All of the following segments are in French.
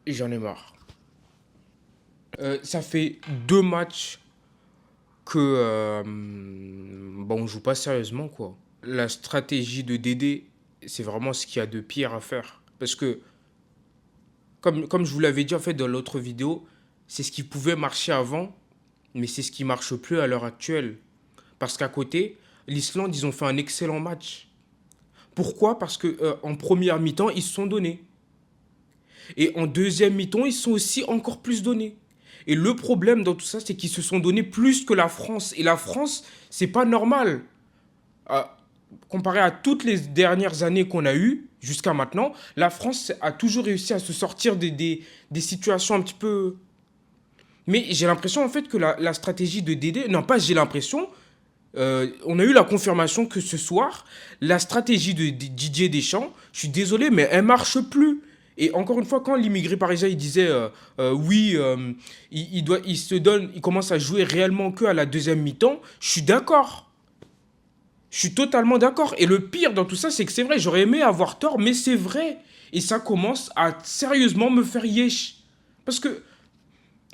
J'en ai marre. Ça fait 2 matchs que on joue pas sérieusement quoi. La stratégie de Dédé, c'est vraiment ce qu'il y a de pire à faire. Parce que, comme je vous l'avais dit en fait dans l'autre vidéo, c'est ce qui pouvait marcher avant, mais c'est ce qui marche plus à l'heure actuelle. Parce qu'à côté, l'Islande, ils ont fait un excellent match. Pourquoi? Parce que en première mi-temps, ils se sont donnés. Et en deuxième mi-temps, ils sont aussi encore plus donnés. Et le problème dans tout ça, c'est qu'ils se sont donnés plus que la France. Et la France, c'est pas normal. Euh, Comparé à toutes les dernières années qu'on a eues jusqu'à maintenant, la France a toujours réussi à se sortir des situations un petit peu. Mais j'ai l'impression en fait que la stratégie de Dédé, non pas j'ai l'impression, on a eu la confirmation que ce soir, la stratégie de Didier Deschamps, je suis désolé, mais elle marche plus. Et encore une fois, quand l'immigré parisien il disait oui, il se donne, il commence à jouer réellement que à la deuxième mi-temps, je suis d'accord. Je suis totalement d'accord. Et le pire dans tout ça, c'est que c'est vrai, j'aurais aimé avoir tort, mais c'est vrai. Et ça commence à sérieusement me faire yesh. Parce que,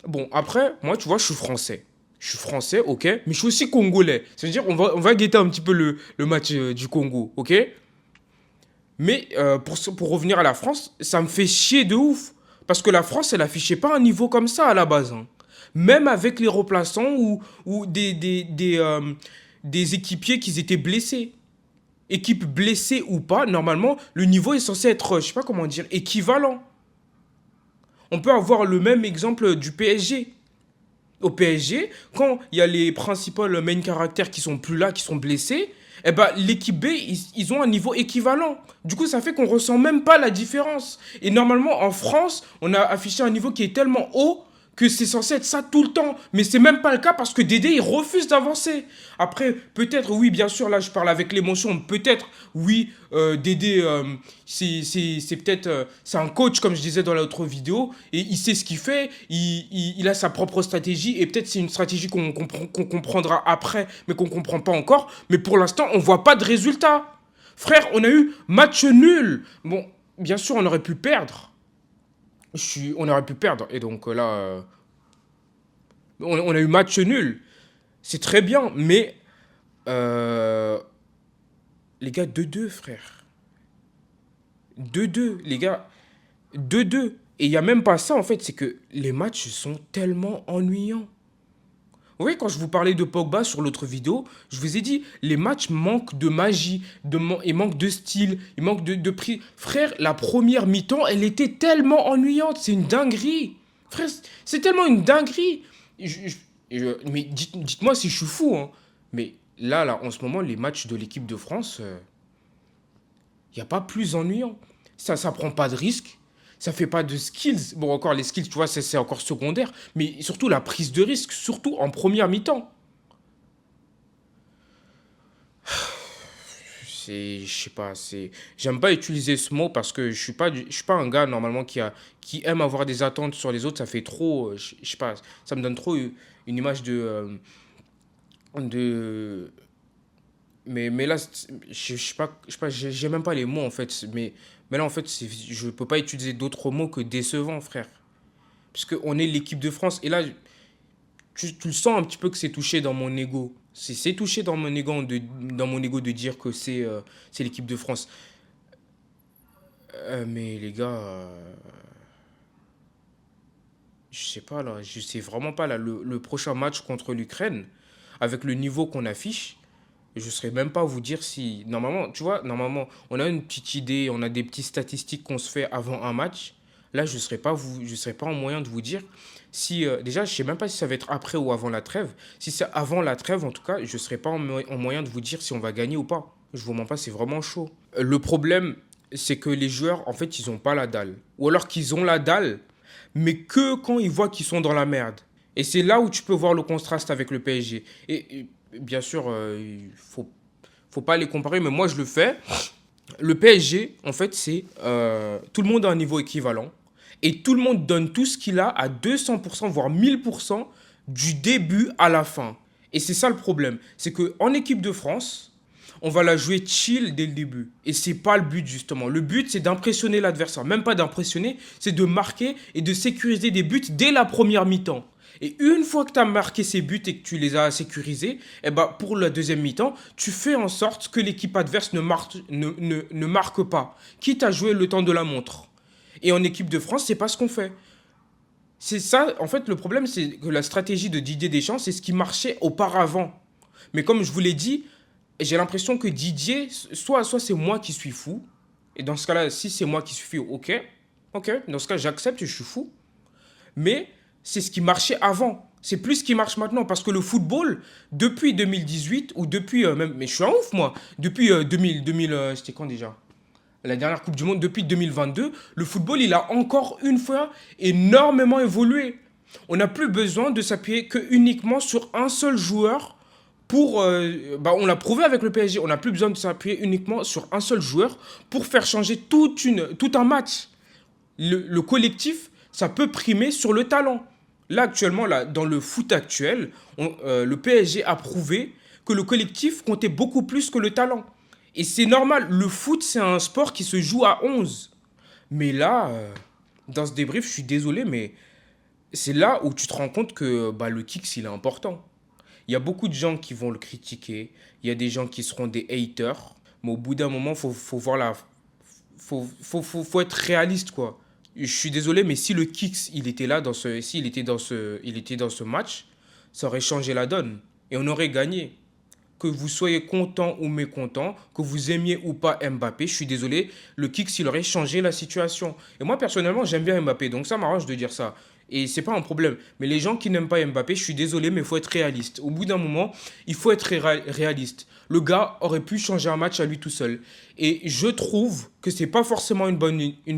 bon, après, moi, tu vois, je suis français. Je suis français, ok, mais je suis aussi congolais. C'est-à-dire, on va guetter un petit peu le match du Congo, ok. Mais pour revenir à la France, ça me fait chier de ouf. Parce que la France, elle affichait pas un niveau comme ça à la base, hein. Même avec les remplaçants ou des équipiers qui étaient blessés. Équipe blessée ou pas, normalement, le niveau est censé être, je sais pas comment dire, équivalent. On peut avoir le même exemple du PSG. Au PSG, quand il y a les principaux main caractères qui sont plus là, qui sont blessés, eh ben, l'équipe B, ils ont un niveau équivalent. Du coup, ça fait qu'on ressent même pas la différence. Et normalement, en France, on a affiché un niveau qui est tellement haut que c'est censé être ça tout le temps. Mais c'est même pas le cas parce que Dédé, il refuse d'avancer. Après, peut-être, oui, bien sûr, là, je parle avec l'émotion. Peut-être, oui, Dédé, c'est peut-être, c'est un coach, comme je disais dans l'autre vidéo, et il sait ce qu'il fait, il a sa propre stratégie, et peut-être c'est une stratégie qu'on comprendra après, mais qu'on comprend pas encore. Mais pour l'instant, on voit pas de résultat. Frère, on a eu match nul. Bon, bien sûr, on aurait pu perdre. On aurait pu perdre. Et donc là, on a eu match nul. C'est très bien, mais euh, les gars, 2-2, frère. 2-2, les gars. 2-2. Et il n'y a même pas ça, en fait, c'est que les matchs sont tellement ennuyants. Vous voyez, quand je vous parlais de Pogba sur l'autre vidéo, je vous ai dit, les matchs manquent de magie, ils manquent de style, ils manquent de prix. Frère, la première mi-temps, elle était tellement ennuyante, c'est une dinguerie. Frère, c'est tellement une dinguerie. Mais dites-moi si je suis fou, hein. Mais là, en ce moment, les matchs de l'équipe de France, il n'y a pas plus ennuyant. Ça prend pas de risque. Ça fait pas de skills. Bon, encore les skills, tu vois, c'est encore secondaire. Mais surtout la prise de risque, surtout en première mi-temps. Je sais pas, j'aime pas utiliser ce mot parce que je suis pas un gars normalement qui aime avoir des attentes sur les autres. Ça fait trop, je sais pas, ça me donne trop une image de, mais là, je sais pas, j'ai même pas les mots en fait. Mais là en fait, je peux pas utiliser d'autres mots que décevant, frère. Puisque on est l'équipe de France et là, tu le sens un petit peu que c'est touché dans mon ego. C'est touché dans mon ego de dire que c'est l'équipe de France. Mais les gars, je sais pas là, je sais vraiment pas là. Le prochain match contre l'Ukraine, avec le niveau qu'on affiche, je ne saurais même pas vous dire si. Normalement, tu vois, normalement, on a une petite idée, on a des petites statistiques qu'on se fait avant un match. Là, je serais pas en moyen de vous dire si. Déjà, je sais même pas si ça va être après ou avant la trêve. Si c'est avant la trêve, en tout cas, je serais pas en moyen de vous dire si on va gagner ou pas. Je vous mens pas, c'est vraiment chaud. Le problème, c'est que les joueurs, en fait, ils ont pas la dalle. Ou alors qu'ils ont la dalle, mais que quand ils voient qu'ils sont dans la merde. Et c'est là où tu peux voir le contraste avec le PSG. Et bien sûr, faut pas les comparer, mais moi je le fais. Le PSG, en fait, c'est tout le monde a un niveau équivalent et tout le monde donne tout ce qu'il a à 200%, voire 1000% du début à la fin. Et c'est ça le problème. C'est qu'en équipe de France, on va la jouer chill dès le début. Et c'est pas le but, justement. Le but, c'est d'impressionner l'adversaire. Même pas d'impressionner, c'est de marquer et de sécuriser des buts dès la première mi-temps. Et une fois que tu as marqué ces buts et que tu les as sécurisés, eh ben, pour la deuxième mi-temps, tu fais en sorte que l'équipe adverse ne marque pas, quitte à jouer le temps de la montre. Et en équipe de France, c'est pas ce qu'on fait. C'est ça, en fait, le problème, c'est que la stratégie de Didier Deschamps, c'est ce qui marchait auparavant. Mais comme je vous l'ai dit, j'ai l'impression que Didier, soit c'est moi qui suis fou, et dans ce cas-là, si c'est moi qui suis fou, ok, dans ce cas, j'accepte, je suis fou, mais c'est ce qui marchait avant. C'est plus ce qui marche maintenant, parce que le football, depuis 2018, ou depuis même, mais je suis un ouf, moi, depuis 2000, c'était quand déjà? La dernière Coupe du Monde, depuis 2022, le football, il a encore une fois énormément évolué. On n'a plus besoin de s'appuyer que uniquement sur un seul joueur pour... on l'a prouvé avec le PSG, on n'a plus besoin de s'appuyer uniquement sur un seul joueur pour faire changer tout un match. Le collectif, ça peut primer sur le talent. Là, actuellement, là, dans le foot actuel, le PSG a prouvé que le collectif comptait beaucoup plus que le talent. Et c'est normal, le foot, c'est un sport qui se joue à 11. Mais là, dans ce débrief, je suis désolé, mais c'est là où tu te rends compte que bah, le kicks, il est important. Il y a beaucoup de gens qui vont le critiquer, il y a des gens qui seront des haters, mais au bout d'un moment, faut voir la... faut être réaliste, quoi. Je suis désolé, mais si le kicks, il était là, il était dans ce match, ça aurait changé la donne. Et on aurait gagné. Que vous soyez content ou mécontent, que vous aimiez ou pas Mbappé, je suis désolé, le kick, s'il aurait changé la situation. Et moi, personnellement, j'aime bien Mbappé, donc ça m'arrange de dire ça. Et c'est pas un problème. Mais les gens qui n'aiment pas Mbappé, je suis désolé, mais il faut être réaliste. Au bout d'un moment, il faut être réaliste. Le gars aurait pu changer un match à lui tout seul. Et je trouve que c'est pas forcément une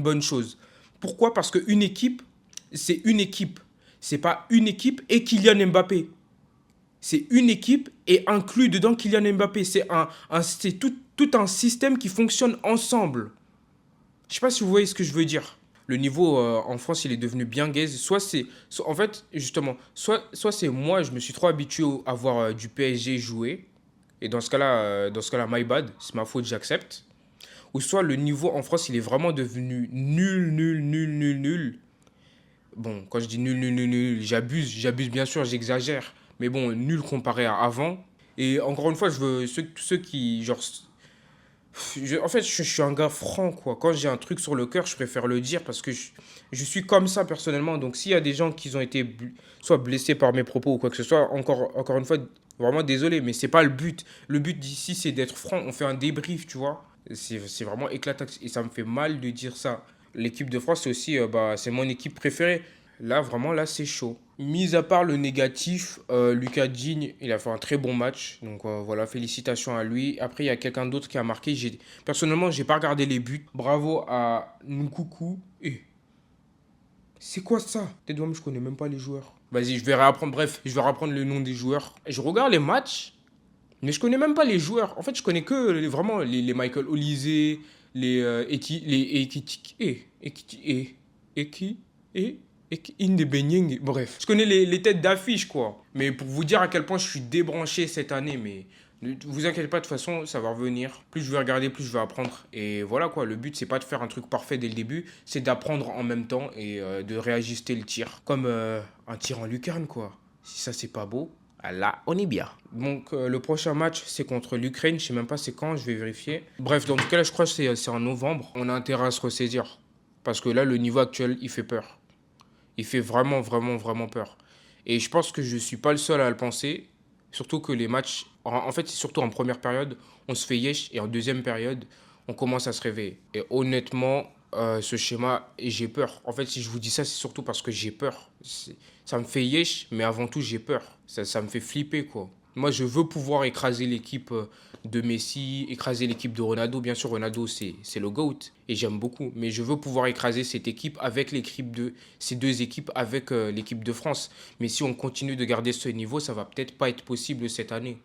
bonne chose. Pourquoi? Parce qu'une équipe, c'est une équipe. C'est pas une équipe et Kylian Mbappé. C'est une équipe et inclus dedans Kylian Mbappé. C'est tout un système qui fonctionne ensemble. Je sais pas si vous voyez ce que je veux dire. Le niveau en France, il est devenu bien gaze. En fait, justement, soit c'est moi, je me suis trop habitué à voir du PSG jouer. Et dans ce cas-là, my bad, c'est ma faute, j'accepte. Ou soit le niveau en France, il est vraiment devenu nul. Bon, quand je dis nul, j'abuse bien sûr, j'exagère. Mais bon, nul comparé à avant. Et encore une fois, je veux ceux qui, genre, en fait, je suis un gars franc, quoi. Quand j'ai un truc sur le cœur, je préfère le dire parce que je suis comme ça personnellement. Donc, s'il y a des gens qui ont été soit blessés par mes propos ou quoi que ce soit, encore une fois, vraiment désolé, mais c'est pas le but. Le but d'ici, c'est d'être franc. On fait un débrief, tu vois. C'est vraiment éclatant et ça me fait mal de dire ça. L'équipe de France, c'est aussi, c'est mon équipe préférée. Là, vraiment, là, c'est chaud. Mis à part le négatif, Lucas Digne, il a fait un très bon match. Donc voilà, félicitations à lui. Après, il y a quelqu'un d'autre qui a marqué. Personnellement, j'ai pas regardé les buts. Bravo à Nkoukou. C'est quoi ça? Peut-être moi, je connais même pas les joueurs. Vas-y, je vais réapprendre. Bref, je vais reprendre le nom des joueurs. Et je regarde les matchs, mais je connais même pas les joueurs. En fait, je connais que vraiment les Michael Olise, les Indebenying. Bref, je connais les têtes d'affiche, quoi. Mais pour vous dire à quel point je suis débranché cette année, mais ne vous inquiétez pas, de toute façon, ça va revenir. Plus je vais regarder, plus je vais apprendre. Et voilà, quoi. Le but, c'est pas de faire un truc parfait dès le début, c'est d'apprendre en même temps et de réajuster le tir. Comme un tir en lucarne, quoi. Si ça, c'est pas beau, ah là, on est bien. Donc, le prochain match, c'est contre l'Ukraine. Je sais même pas c'est quand, je vais vérifier. Bref, dans tout cas, là, je crois que c'est en novembre. On a intérêt à se ressaisir. Parce que là, le niveau actuel, il fait peur. Il fait vraiment peur. Et je pense que je ne suis pas le seul à le penser. Surtout que les matchs, en fait, c'est surtout en première période, on se fait yesh. Et en deuxième période, on commence à se réveiller. Et honnêtement, ce schéma, et j'ai peur. En fait, si je vous dis ça, c'est surtout parce que j'ai peur. Ça me fait yesh, mais avant tout, j'ai peur. Ça me fait flipper, quoi. Moi, je veux pouvoir écraser l'équipe de Messi, écraser l'équipe de Ronaldo. Bien sûr, Ronaldo, c'est le GOAT et j'aime beaucoup. Mais je veux pouvoir écraser cette équipe avec ces deux équipes avec l'équipe de France. Mais si on continue de garder ce niveau, ça va peut-être pas être possible cette année.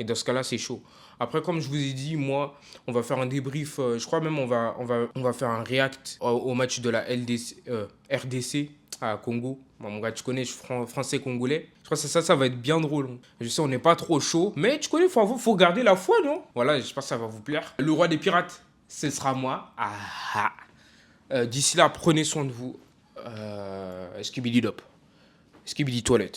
Et dans ce cas-là, c'est chaud. Après, comme je vous ai dit, moi, on va faire un débrief. Je crois même on va faire un react au match de la RDC. Ah, Congo. Bon, mon gars, tu connais, je suis français-congolais. Je crois que ça va être bien drôle. Je sais, on n'est pas trop chaud. Mais tu connais, faut garder la foi, non? Voilà, j'espère que ça va vous plaire. Le roi des pirates, ce sera moi. Ah, ah. D'ici là, prenez soin de vous. Skibidi Dop. Skibidi Toilette.